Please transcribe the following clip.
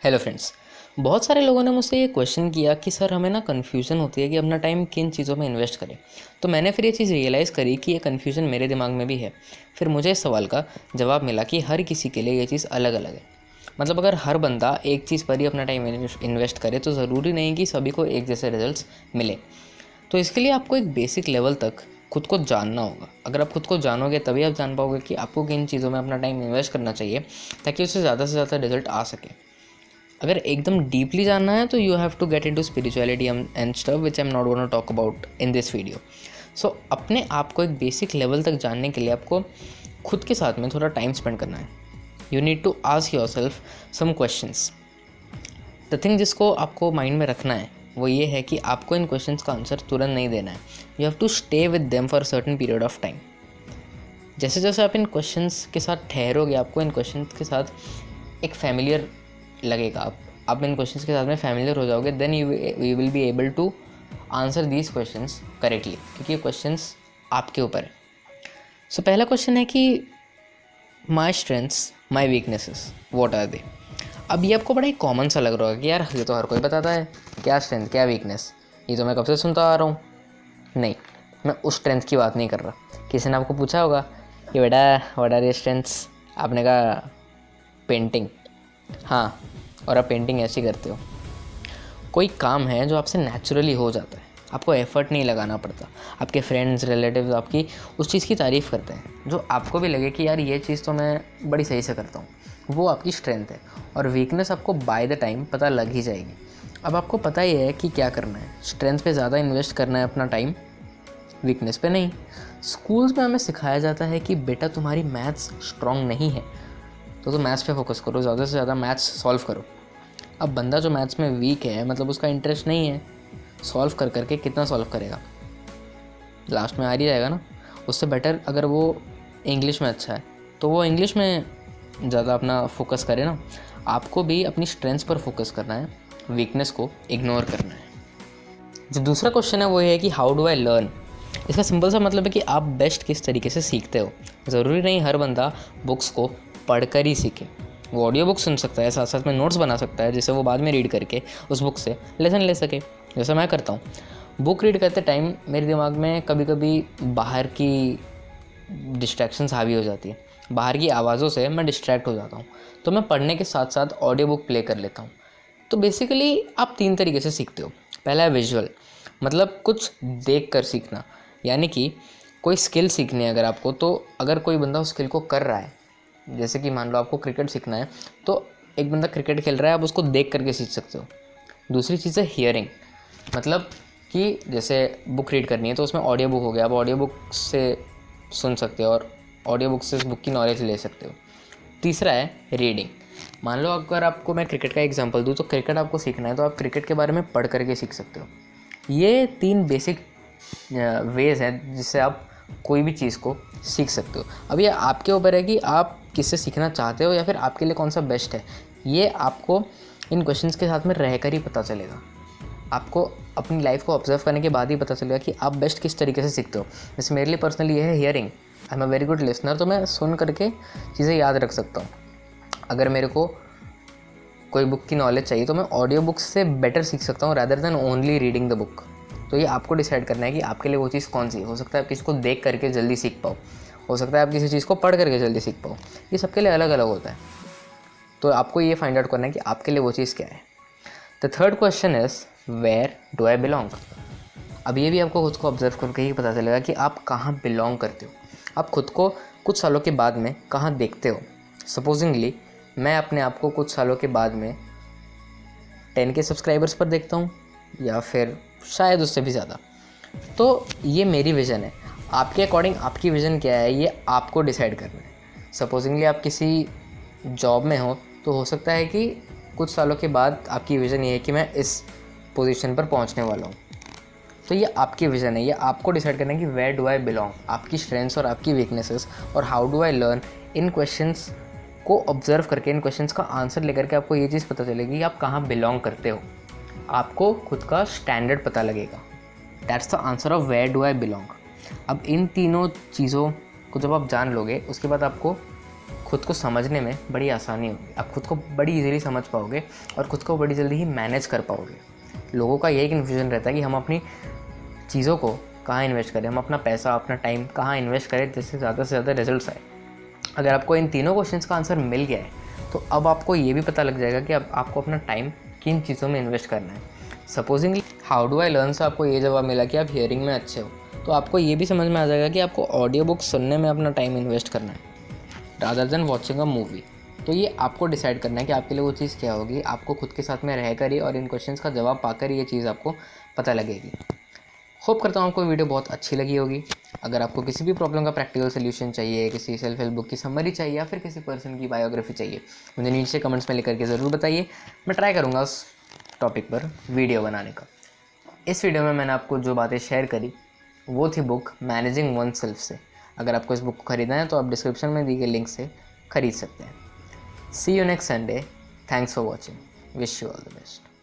Hello friends. बहुत सारे लोगों ने मुझसे ये क्वेश्चन किया कि सर हमें ना कन्फ्यूज़न होती है कि अपना टाइम किन चीज़ों में इन्वेस्ट करें। तो मैंने फिर ये चीज़ रियलाइज़ करी कि ये कन्फ्यूज़न मेरे दिमाग में भी है। फिर मुझे इस सवाल का जवाब मिला कि हर किसी के लिए ये चीज़ अलग अलग है। मतलब अगर हर बंदा एक चीज़ पर ही अपना टाइम इन्वेस्ट करे तो ज़रूरी नहीं कि सभी को एक जैसे रिजल्ट्स मिले। तो इसके लिए आपको एक बेसिक लेवल तक खुद को जानना होगा। अगर आप खुद को जानोगे तभी आप जान पाओगे कि आपको किन चीज़ों में अपना टाइम इन्वेस्ट करना चाहिए ताकि उससे ज़्यादा से ज़्यादा रिजल्ट आ सके। अगर एकदम डीपली जानना है तो you have to get into spirituality and stuff which I am not gonna talk about in this video. So अपने आप को एक बेसिक लेवल तक जानने के लिए आपको खुद के साथ में थोड़ा टाइम स्पेंड करना है। You need to ask yourself some questions. The thing जिसको आपको माइंड में रखना है वो ये है कि आपको इन क्वेश्चंस का आंसर तुरंत नहीं देना है। You have to stay with them for certain period of time. जैसे जैसे आप इन क्वेश्चंस के साथ ठहरोगे आपको इन क्वेश्चंस के साथ एक फैमिलियर लगेगा। आप इन क्वेश्चंस के साथ में फैमिलियर हो जाओगे, then you will be able to answer these questions correctly, क्योंकि ये क्वेश्चंस आपके ऊपर है। सो पहला क्वेश्चन है कि my strengths my weaknesses what are they. अब ये आपको बड़ा ही कॉमन सा लग रहा होगा कि यार ये तो हर कोई बताता है, क्या स्ट्रेंथ क्या वीकनेस, ये तो मैं कब से सुनता आ रहा हूँ। नहीं, मैं उस स्ट्रेंथ की बात नहीं कर रहा। किसी ने आपको पूछा होगा कि बेटा व्हाट आर योर स्ट्रेंथ्स, आपने कहा पेंटिंग। हाँ, और आप पेंटिंग ऐसे करते हो। कोई काम है जो आपसे नेचुरली हो जाता है, आपको एफर्ट नहीं लगाना पड़ता। आपके फ्रेंड्स रिलेटिव्स आपकी उस चीज़ की तारीफ़ करते हैं, जो आपको भी लगे कि यार ये चीज़ तो मैं बड़ी सही से करता हूँ, वो आपकी स्ट्रेंथ है। और वीकनेस आपको बाय द टाइम पता लग ही जाएगी। अब आपको पता ही है कि क्या करना है। स्ट्रेंथ पे ज़्यादा इन्वेस्ट करना है अपना टाइम, वीकनेस पे नहीं। स्कूल्स में हमें सिखाया जाता है कि बेटा तुम्हारी मैथ्स स्ट्रॉन्ग नहीं है तो मैथ्स पे फोकस करो, ज़्यादा से ज़्यादा मैथ्स सॉल्व करो। अब बंदा जो मैथ्स में वीक है, मतलब उसका इंटरेस्ट नहीं है, सॉल्व कर करके कितना सॉल्व करेगा, लास्ट में आ ही जाएगा ना। उससे बेटर अगर वो इंग्लिश में अच्छा है तो वो इंग्लिश में ज़्यादा अपना फोकस करे ना। आपको भी अपनी स्ट्रेंथ्स पर फोकस करना है, वीकनेस को इग्नोर करना है। जो दूसरा क्वेश्चन है वो ये है कि हाउ डू आई लर्न। इसका सिंपल सा मतलब है कि आप बेस्ट किस तरीके से सीखते हो। ज़रूरी नहीं हर बंदा बुक्स को पढ़कर ही सीखे। वो ऑडियो बुक सुन सकता है, साथ साथ में नोट्स बना सकता है, जिसे वो बाद में रीड करके उस बुक से लेसन ले सके, जैसा मैं करता हूँ। बुक रीड करते टाइम मेरे दिमाग में कभी कभी बाहर की डिस्ट्रैक्शंस हावी हो जाती है, बाहर की आवाज़ों से मैं डिस्ट्रैक्ट हो जाता हूँ, तो मैं पढ़ने के साथ साथ ऑडियो बुक प्ले कर लेता हूँ। तो बेसिकली आप 3 तरीके से सीखते हो। पहला है विजुअल, मतलब कुछ देख कर सीखना, यानी कि कोई स्किल सीखनी है अगर आपको, तो अगर कोई बंदा उस स्किल को कर रहा है, जैसे कि मान लो आपको क्रिकेट सीखना है तो एक बंदा क्रिकेट खेल रहा है, आप उसको देख करके सीख सकते हो। दूसरी चीज़ है हियरिंग, मतलब कि जैसे बुक रीड करनी है तो उसमें ऑडियो बुक हो गया, आप ऑडियो बुक से सुन सकते हो और ऑडियो बुक से उस बुक की नॉलेज ले सकते हो। तीसरा है रीडिंग। मान लो अगर आपको मैं क्रिकेट का एग्जांपल दूँ तो क्रिकेट आपको सीखना है तो आप क्रिकेट के बारे में पढ़ करके सीख सकते हो। ये 3 बेसिक वेज हैं जिससे आप कोई भी चीज़ को सीख सकते हो। अब ये आपके ऊपर है कि आप किससे सीखना चाहते हो या फिर आपके लिए कौन सा बेस्ट है। ये आपको इन क्वेश्चंस के साथ में रहकर ही पता चलेगा। आपको अपनी लाइफ को ऑब्जर्व करने के बाद ही पता चलेगा कि आप बेस्ट किस तरीके से सीखते हो। जैसे मेरे लिए पर्सनली ये है hearing. I am a very good listener, तो मैं सुन करके चीज़ें याद रख सकता हूँ। अगर मेरे को कोई बुक की नॉलेज चाहिए तो मैं ऑडियो बुक से बेटर सीख सकता हूँ rather than only reading the book. तो ये आपको डिसाइड करना है कि आपके लिए वो चीज़ कौन सी है। हो सकता है आप किसी को देख करके जल्दी सीख पाओ, हो सकता है आप किसी चीज़ को पढ़ करके जल्दी सीख पाओ। ये सबके लिए अलग अलग होता है, तो आपको ये फाइंड आउट करना है कि आपके लिए वो चीज़ क्या है। The third question is where do I belong. अब ये भी आपको खुद को ऑब्जर्व करके ही पता चलेगा कि आप कहाँ बिलोंग करते हो। आप खुद को कुछ सालों के बाद में कहाँ देखते हो। सपोजिंगली मैं अपने आप को कुछ सालों के बाद में 10K सब्सक्राइबर्स पर देखता हूँ या फिर शायद उससे भी ज़्यादा। तो ये मेरी विज़न है। आपके अकॉर्डिंग आपकी विज़न क्या है ये आपको डिसाइड करना है। सपोजिंगली आप किसी जॉब में हो तो हो सकता है कि कुछ सालों के बाद आपकी विज़न ये है कि मैं इस पोजीशन पर पहुंचने वाला हूँ। तो ये आपकी विज़न है, ये आपको डिसाइड करना है कि वेयर डू आई बिलोंग। आपकी स्ट्रेंथ्स और आपकी वीकनेसेस और how do I learn, in questions को ऑब्जर्व करके, इन क्वेश्चंस का आंसर लेकर के आपको ये चीज़ पता चलेगी कि आप कहाँ बिलोंग करते हो। आपको खुद का स्टैंडर्ड पता लगेगा। That's the answer of where do I belong. अब इन तीनों चीज़ों को जब आप जान लोगे उसके बाद आपको खुद को समझने में बड़ी आसानी होगी, आप खुद को बड़ी इजीली समझ पाओगे और खुद को बड़ी जल्दी ही मैनेज कर पाओगे। लोगों का यही कन्फ्यूजन रहता है कि हम अपनी चीज़ों को कहाँ इन्वेस्ट करें, हम अपना पैसा अपना टाइम कहाँ इन्वेस्ट करें जिससे ज़्यादा से ज़्यादा रिजल्ट्स आए। अगर आपको इन तीनों क्वेश्चंस का आंसर मिल गया है तो अब आपको ये भी पता लग जाएगा कि अब आपको अपना टाइम किन चीज़ों में इन्वेस्ट करना है। Supposedly how do I learn से आपको ये जवाब मिला कि आप हियरिंग में अच्छे हो, तो आपको ये भी समझ में आ जाएगा कि आपको ऑडियो बुक सुनने में अपना टाइम इन्वेस्ट करना है rather than watching a movie. तो ये आपको डिसाइड करना है कि आपके लिए वो चीज़ क्या होगी। आपको खुद के साथ में रहकर ही और इन क्वेश्चंस का जवाब पाकर ये चीज़ आपको पता लगेगी। होप करता हूँ आपको वीडियो बहुत अच्छी लगी होगी। अगर आपको किसी भी प्रॉब्लम का प्रैक्टिकल सोल्यूशन चाहिए, किसी सेल्फ हेल्प बुक की समरी चाहिए या फिर किसी पर्सन की बायोग्राफी चाहिए, मुझे नीचे कमेंट्स में लिख करके ज़रूर बताइए। मैं ट्राई करूँगा उस टॉपिक पर वीडियो बनाने का। इस वीडियो में मैंने आपको जो बातें शेयर करी वो थी बुक मैनेजिंग वन सेल्फ से। अगर आपको इस बुक को खरीदना है तो आप डिस्क्रिप्शन में दी गई लिंक से खरीद सकते हैं। See you next Sunday. Thanks for watching. Wish you all the best.